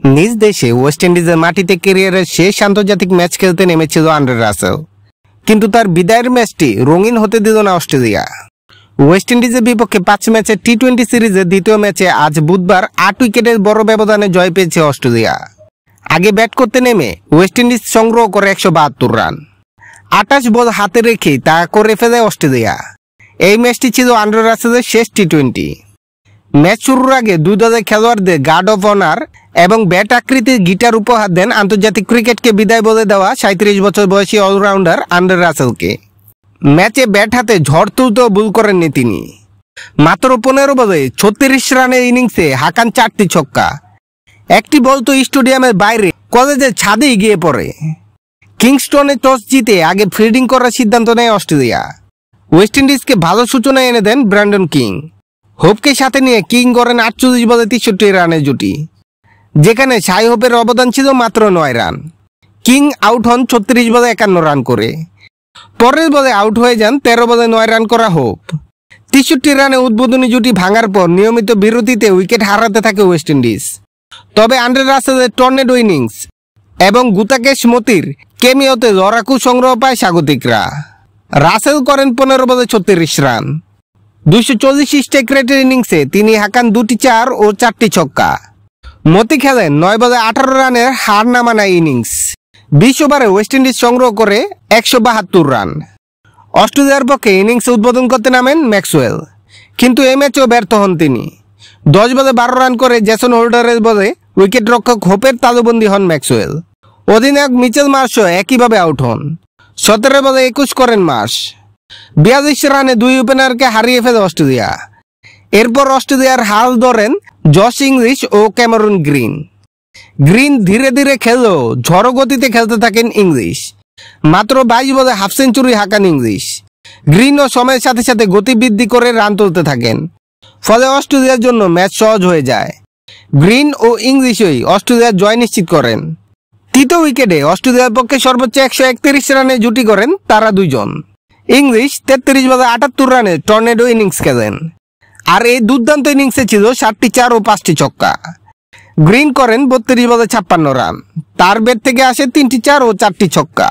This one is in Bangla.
নিজ দেশে ওয়েস্ট ইন্ডিজের মাটিতে ক্যারিয়ারের শেষ আন্তর্জাতিক ম্যাচ খেলতে নেমেছিল অ্যান্ড্রে রাসেল, কিন্তু তার বিদায়ের ম্যাচটি রঙিন হতে দিল না অস্ট্রেলিয়া। ওয়েস্ট ইন্ডিজের বিপক্ষে 5 ম্যাচের টি-20 সিরিজের দ্বিতীয় ম্যাচে আজ বুধবার 8 উইকেটের বড় ব্যবধানে জয় পেয়েছে অস্ট্রেলিয়া। আগে ব্যাট করতে নেমে ওয়েস্ট ইন্ডিজ সংগ্রহ করে 172 রান। 28 বল হাতে রেখেই তা করে ফেলে অস্ট্রেলিয়া। এই ম্যাচটি ছিল অ্যান্ড্রে রাসেলের শেষ টি-20। ম্যাচ শুরুর আগে দুই দলের খেলোয়াড়দের গার্ড অফ অনার এবং ব্যাট আকৃতির গিটার উপহার দেন আন্তর্জাতিক ক্রিকেটকে বিদায় বলে দেওয়া 37 বছর বয়সী অলরাউন্ডার অ্যান্ড্রে রাসেলকে। ম্যাচে ব্যাট হাতে ঝড় তুলতেও ভুল করেননি তিনি। মাত্র 15 বলে 36 রানের ইনিংসে হাঁকান 4টি ছক্কা। একটি বল তো স্টেডিয়ামের বাইরে কলেজের ছাদেই গিয়ে পড়ে। কিংস্টনে টস জিতে আগে ফিল্ডিং করার সিদ্ধান্ত নেয় অস্ট্রেলিয়া। ওয়েস্ট ইন্ডিজকে ভালো সূচনা এনে দেন ব্র্যান্ডন কিং। হোপকে সাথে নিয়ে কিং করেন 48 বলে 63 রানের জুটি, যেখানে সাই হোপের অবদান ছিল মাত্র 9 রান। কিং আউট হন 36 বলে 51 রান করে। পরের বলে আউট হয়ে যান 13 বলে 9 রান করা হোপ। 63 রানে উদ্বোধনী জুটি ভাঙার পর নিয়মিত বিরতিতে উইকেট হারাতে থাকে ওয়েস্ট ইন্ডিজ। তবে অ্যান্ড্রে রাসেলের টর্নেডো ইনিংস এবং গুতাকেশ মতির কেমিওতে লড়াকু সংগ্রহ পায় স্বাগতিকরা। রাসেল করেন 15 বলে 36 রান। 240 স্ট্রাইক রেটের ইনিংসে তিনি হাঁকান 2টি 4 ও 4টি ছক্কা। মতি খেলেন 9 বলে 18 রানের হার নামানো ইনিংস। 20 ওভারে ওয়েস্ট ইন্ডিজ সংগ্রহ করে 172 রান। অস্ট্রেলিয়ার পক্ষে ইনিংস উদ্বোধন করতে নামেন ম্যাক্সওয়েল, কিন্তু এই ম্যাচেও ব্যর্থ হন তিনি। 10 বলে 12 রান করে জেসন হোল্ডারের বলে উইকেট রক্ষক হোপের তালুবন্দী হন ম্যাক্সওয়েল। অধিনায়ক মিচেল মার্শও একইভাবে আউট হন। 17 বলে 21 করেন মার্শ। 42 রানে 2 ওপেনারকে হারিয়ে ফেলে অস্ট্রেলিয়া। এরপর অস্ট্রেলিয়ার হাল ধরেন জশ ইংলিশ ও ক্যামেরন গ্রিন ধীরে ধীরে খেললেও ঝড়ো গতিতে খেলতে থাকেন ইংলিশ। মাত্র 22 বলে হাফ সেঞ্চুরি হাঁকান ইংলিশ। গ্রিনও সময়ের সাথে সাথে গতি বৃদ্ধি করে রান তুলতে থাকেন, ফলে অস্ট্রেলিয়ার জন্য ম্যাচ সহজ হয়ে যায়। গ্রিন ও ইংলিশই অস্ট্রেলিয়ার জয় নিশ্চিত করেন। তৃতীয় উইকেটে অস্ট্রেলিয়ার পক্ষে সর্বোচ্চ 131 রানে জুটি করেন তারা দুইজন। ইংলিশ 33 বলে 78 রানে টর্নেডো ইনিংস খেলেন, আর এই দুর্দান্ত ইনিংসে ছিল 7টি 4 ও 5টি ছক্কা। গ্রিন করেন 32 বলে 56 রান। তার ব্যাট থেকে আসে 3টি 4 ও 4টি ছক্কা।